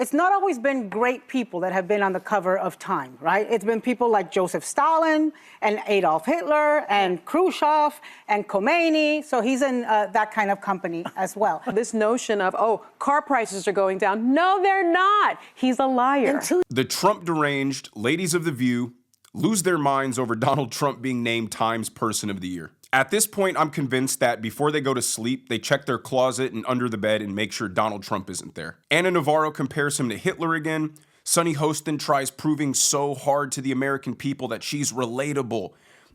it's not always been great people that have been on the cover of Time, right? It's been people like Joseph Stalin and Adolf Hitler and Khrushchev and Khomeini. So he's in that kind of company as well. This notion of, oh, car prices are going down. No, they're not. He's a liar. The Trump deranged ladies of The View lose their minds over Donald Trump being named Time's Person of the Year. At this point, I'm convinced that before they go to sleep, they check their closet and under the bed and make sure Donald Trump isn't there. Ana Navarro compares him to Hitler again. Sunny Hostin tries proving so hard to the American people that she's relatable.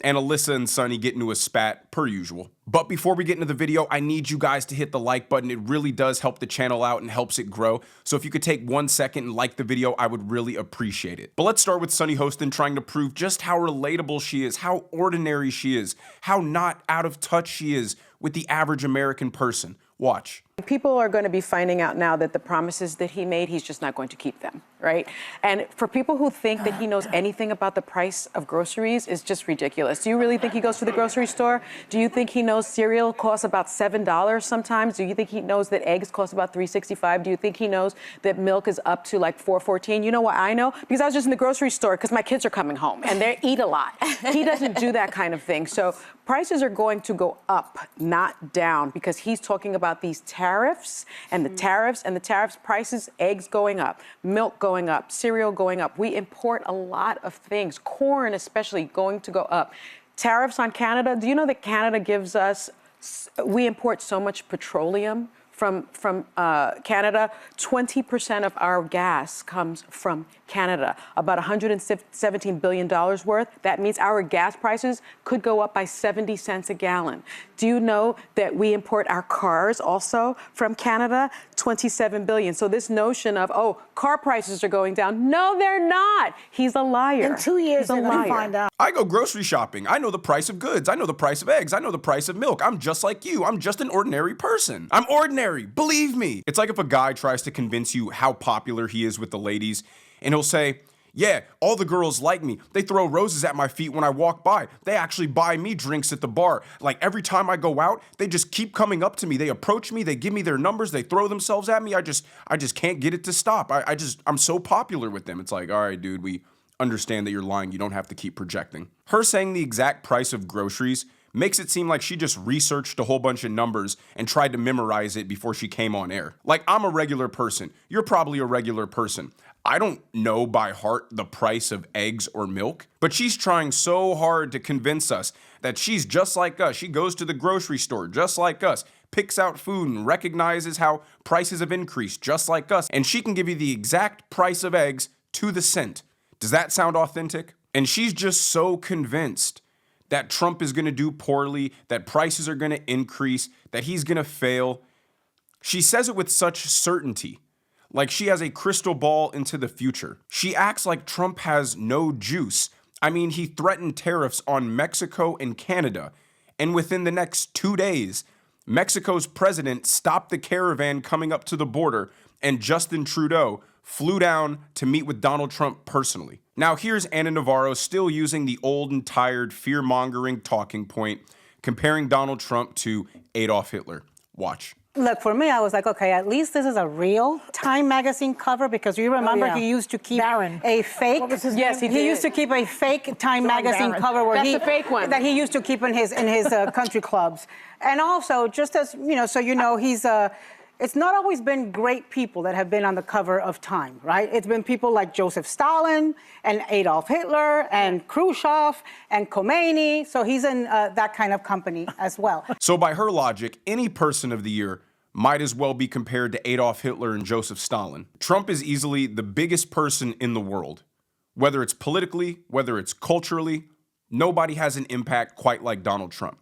And Alyssa and Sunny get into a spat, per usual. But before we get into the video, I need you guys to hit the like button. It really does help the channel out and helps it grow. So if you could take 1 second and like the video, I would really appreciate it. But let's start with Sunny Hostin trying to prove just how relatable she is, how ordinary she is, how not out of touch she is with the average American person. Watch. People are going to be finding out now that the promises that he made, he's just not going to keep them, right? And for people who think that he knows anything about the price of groceries is just ridiculous. Do you really think he goes to the grocery store? Do you think he knows cereal costs about $7 sometimes? Do you think he knows that eggs cost about $3.65? Do you think he knows that milk is up to like $4.14? You know what I know? Because I was just in the grocery store because my kids are coming home and they eat a lot. He doesn't do that kind of thing. So prices are going to go up, not down, because he's talking about these tariffs and the tariffs, prices, eggs going up, milk going up, cereal going up. We import a lot of things, corn especially going to go up. Tariffs on Canada. Do you know that Canada gives us, we import so much petroleum from Canada? 20% of our gas comes from Canada, about $117 billion worth. That means our gas prices could go up by 70 cents a gallon. Do you know that we import our cars also from Canada? 27 billion. So this notion of, oh, car prices are going down. No, they're not. He's a liar. In 2 years, they're going to find out. I go grocery shopping. I know the price of goods. I know the price of eggs. I know the price of milk. I'm just like you. I'm just an ordinary person. I'm ordinary. Believe me. It's like if a guy tries to convince you how popular he is with the ladies, and he'll say, yeah, all the girls like me. They throw roses at my feet when I walk by. They actually buy me drinks at the bar. Like every time I go out, they just keep coming up to me. They approach me. They give me their numbers. They throw themselves at me. I just can't get it to stop. I'm so popular with them. It's like, all right, dude, we understand that you're lying. You don't have to keep projecting. Her saying the exact price of groceries makes it seem like she just researched a whole bunch of numbers and tried to memorize it before she came on air. Like, I'm a regular person. You're probably a regular person. I don't know by heart the price of eggs or milk, but she's trying so hard to convince us that she's just like us. She goes to the grocery store just like us, picks out food and recognizes how prices have increased just like us, and she can give you the exact price of eggs to the cent. Does that sound authentic? And she's just so convinced that Trump is going to do poorly, that prices are going to increase, that he's going to fail. She says it with such certainty, like she has a crystal ball into the future. She acts like Trump has no juice. I mean, he threatened tariffs on Mexico and Canada, and within the next 2 days, Mexico's president stopped the caravan coming up to the border, and Justin Trudeau flew down to meet with Donald Trump personally. Now here's Ana Navarro still using the old and tired fear-mongering talking point, comparing Donald Trump to Adolf Hitler. Watch. Look, for me, I was like, okay, at least this is a real Time magazine cover, because you remember he used to keep a fake. What was his name? He used to keep a fake Time magazine cover where That's the fake one that he used to keep in his country clubs. And also, just as you know, so you know, he's it's not always been great people that have been on the cover of Time, right? It's been people like Joseph Stalin and Adolf Hitler and Khrushchev and Khomeini. So he's in that kind of company as well. So by her logic, any person of the year might as well be compared to Adolf Hitler and Joseph Stalin. Trump is easily the biggest person in the world. Whether it's politically, whether it's culturally, nobody has an impact quite like Donald Trump.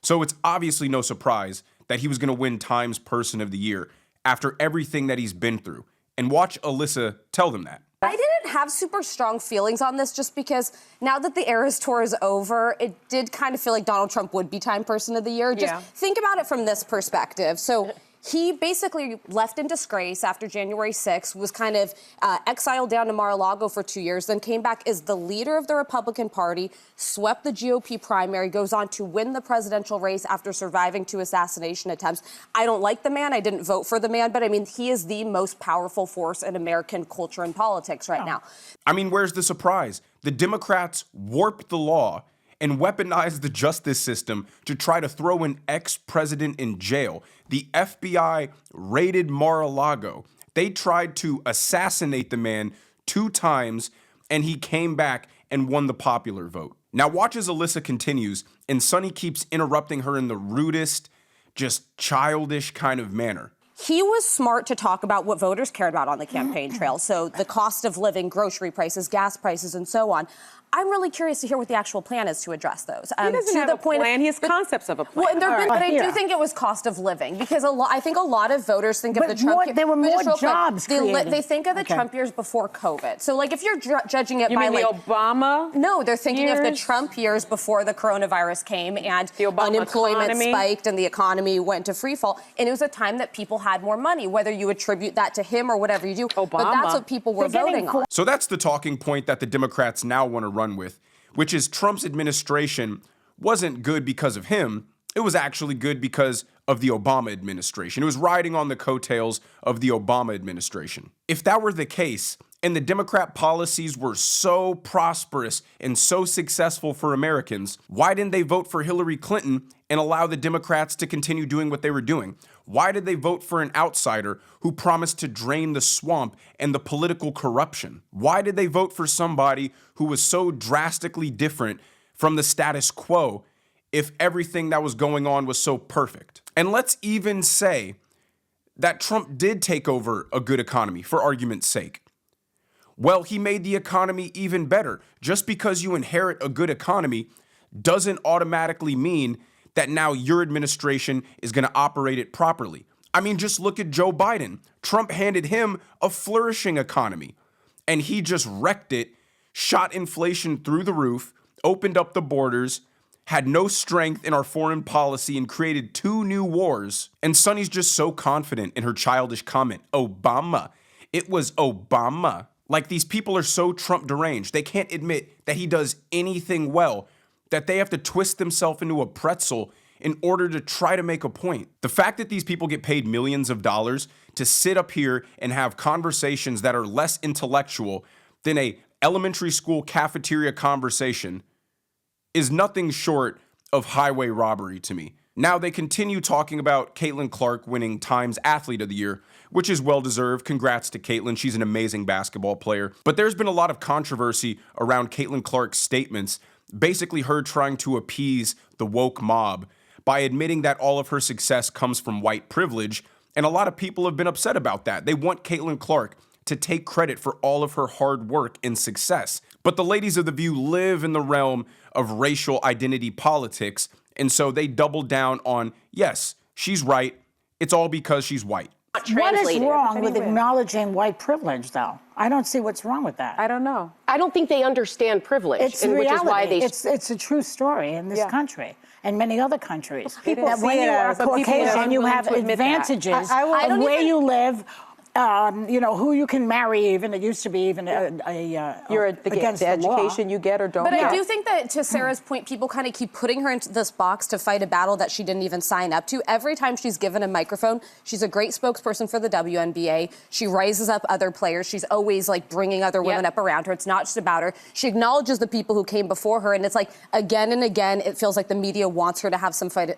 So it's obviously no surprise that he was going to win Time's Person of the Year after everything that he's been through. And watch Alyssa tell them that. I didn't have super strong feelings on this just because now that the Eras Tour is over, it did kind of feel like Donald Trump would be Time Person of the Year. Just think about it from this perspective. So He basically left in disgrace after January 6th, was kind of exiled down to Mar-a-Lago for 2 years, then came back as the leader of the Republican Party, swept the GOP primary, goes on to win the presidential race after surviving 2 assassination attempts. I don't like the man. I didn't vote for the man, but I mean, he is the most powerful force in American culture and politics right now. I mean, where's the surprise? The Democrats warped the law and weaponized the justice system to try to throw an ex-president in jail. The FBI raided Mar-a-Lago. They tried to assassinate the man 2 times, and he came back and won the popular vote. Now watch as Alyssa continues, and Sonny keeps interrupting her in the rudest, just childish kind of manner. He was smart to talk about what voters cared about on the campaign trail. So the cost of living, grocery prices, gas prices, and so on. I'm really curious to hear what the actual plan is to address those. He doesn't have a plan. He has concepts of a plan. Well, but I do think it was cost of living because I think a lot of voters think of the Trump years. There were more jobs created. They think of the Trump years before COVID. So, like, if you're judging it You by mean the Obama? No, they're thinking of the years? Trump years before the coronavirus came and The Obama unemployment economy? spiked and the economy went to free fall. And it was a time that people had more money, whether you attribute that to him or whatever you do. But Obama. that's what people were voting on. So that's the talking point that the Democrats now want to run with, which is Trump's administration wasn't good because of him. It was actually good because of the Obama administration. It was riding on the coattails of the Obama administration. If that were the case, and the Democrat policies were so prosperous and so successful for Americans, why didn't they vote for Hillary Clinton and allow the Democrats to continue doing what they were doing? Why did they vote for an outsider who promised to drain the swamp and the political corruption? Why did they vote for somebody who was so drastically different from the status quo if everything that was going on was so perfect? And let's even say that Trump did take over a good economy, for argument's sake. Well, he made the economy even better. Just because you inherit a good economy doesn't automatically mean that now your administration is going to operate it properly. I mean, just look at Joe Biden. Trump handed him a flourishing economy, and he just wrecked it, shot inflation through the roof, opened up the borders, had no strength in our foreign policy, and created 2 new wars. And Sonny's just so confident in her childish comment, Obama. It was Obama. Like, these people are so Trump deranged, they can't admit that he does anything well, that they have to twist themselves into a pretzel in order to try to make a point. The fact that these people get paid millions of dollars to sit up here and have conversations that are less intellectual than a elementary school cafeteria conversation is nothing short of highway robbery to me. Now, they continue talking about Caitlin Clark winning Times Athlete of the Year, which is well-deserved. Congrats to Caitlin. She's an amazing basketball player. But there's been a lot of controversy around Caitlin Clark's statements, basically her trying to appease the woke mob by admitting that all of her success comes from white privilege. And a lot of people have been upset about that. They want Caitlin Clark to take credit for all of her hard work and success. But the ladies of The View live in the realm of racial identity politics, and so they double down on, yes, she's right. It's all because she's white. What is wrong with acknowledging white privilege, though? I don't see what's wrong with that. I don't know. I don't think they understand privilege, It's and reality. which is why they. It's a true story in this country and many other countries. People that see when it you are as- but people are Caucasian, you unwilling have to admit that. advantages I of don't where even- you live. Who you can marry, even it used to be even against the the law. education you get or don't But get. I do think that, to Sarah's point, people kind of keep putting her into this box to fight a battle that she didn't even sign up to. Every time she's given a microphone, she's a great spokesperson for the WNBA. She raises up other players. She's always, like, bringing other women up around her. It's not just about her. She acknowledges the people who came before her, and it's like, again and again, it feels like the media wants her to have some fight that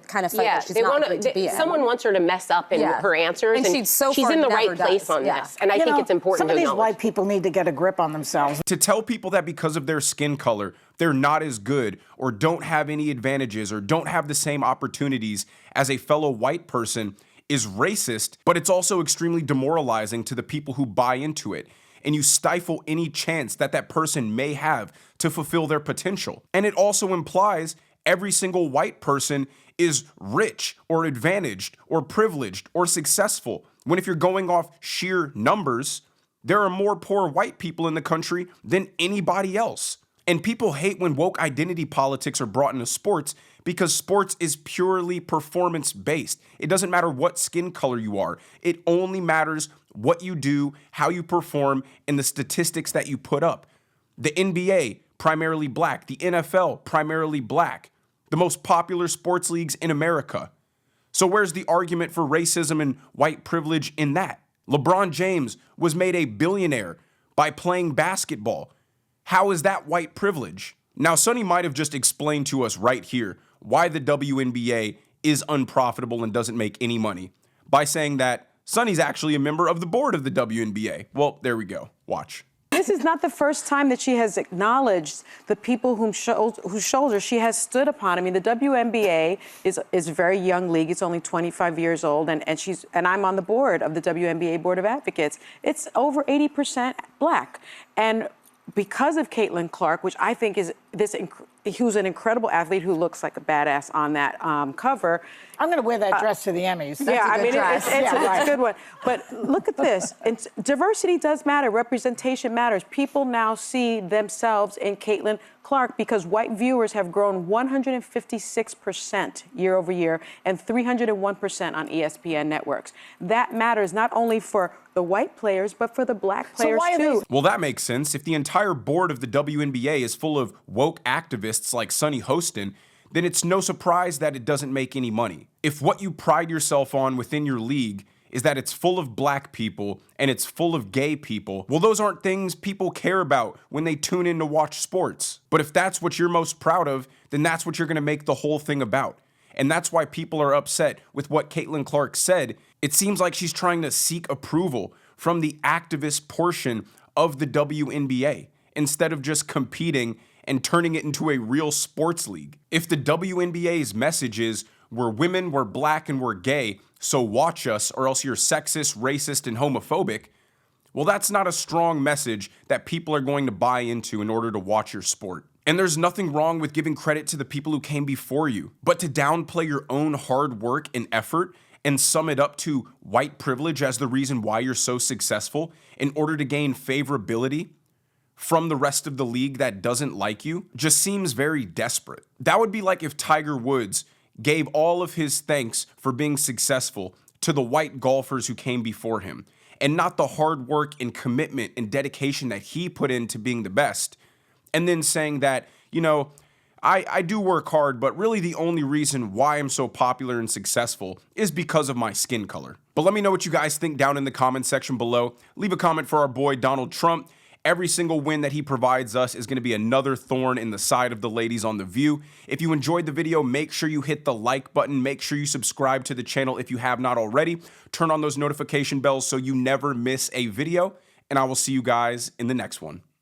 she's not going to be in. Someone wants her to mess up in her answers, And she's so she's far in the never right place does. on Yeah. this. And I think it's important some to of these acknowledge. white people need to get a grip on themselves. To tell people that because of their skin color, they're not as good or don't have any advantages or don't have the same opportunities as a fellow white person is racist, but it's also extremely demoralizing to the people who buy into it. And you stifle any chance that that person may have to fulfill their potential. And it also implies every single white person is rich or advantaged or privileged or successful, when if you're going off sheer numbers, there are more poor white people in the country than anybody else. And people hate when woke identity politics are brought into sports because sports is purely performance-based. It doesn't matter what skin color you are. It only matters what you do, how you perform, and the statistics that you put up. The NBA, primarily black. The NFL, primarily black. The most popular sports leagues in America. So where's the argument for racism and white privilege in that? LeBron James was made a billionaire by playing basketball. How is that white privilege? Now, Sonny might have just explained to us right here why the WNBA is unprofitable and doesn't make any money by saying that Sonny's actually a member of the board of the WNBA. Well, there we go. Watch. This is not the first time that she has acknowledged the people whose shoulders she has stood upon. I mean, the WNBA is a very young league. It's only 25 years old, and I'm on the board of the WNBA Board of Advocates. It's over 80% black, and because of Caitlin Clark, which I think is who's an incredible athlete who looks like a badass on that cover. I'm going to wear that dress to the Emmys. That's yeah, a good dress. It's a good one. But look at this. Diversity does matter. Representation matters. People now see themselves in Caitlin Clark because white viewers have grown 156% year over year and 301% on ESPN networks. That matters not only for the white players, but for the black players too. Well, that makes sense. If the entire board of the WNBA is full of woke activists like Sonny Hostin, then it's no surprise that it doesn't make any money. If what you pride yourself on within your league is that it's full of black people and it's full of gay people, well, those aren't things people care about when they tune in to watch sports. But if that's what you're most proud of, then that's what you're going to make the whole thing about. And that's why people are upset with what Caitlin Clark said. It seems like she's trying to seek approval from the activist portion of the WNBA instead of just competing and turning it into a real sports league. If the WNBA's message is, we're women, we're black, and we're gay, so watch us or else you're sexist, racist, and homophobic, well, that's not a strong message that people are going to buy into in order to watch your sport. And there's nothing wrong with giving credit to the people who came before you, but to downplay your own hard work and effort and sum it up to white privilege as the reason why you're so successful in order to gain favorability from the rest of the league that doesn't like you just seems very desperate. That would be like if Tiger Woods gave all of his thanks for being successful to the white golfers who came before him and not the hard work and commitment and dedication that he put into being the best. And then saying that, you know, I do work hard, but really the only reason why I'm so popular and successful is because of my skin color. But let me know what you guys think down in the comment section below. Leave a comment for our boy Donald Trump. Every single win that he provides us is going to be another thorn in the side of the ladies on The View. If you enjoyed the video, make sure you hit the like button. Make sure you subscribe to the channel if you have not already. Turn on those notification bells so you never miss a video. And I will see you guys in the next one.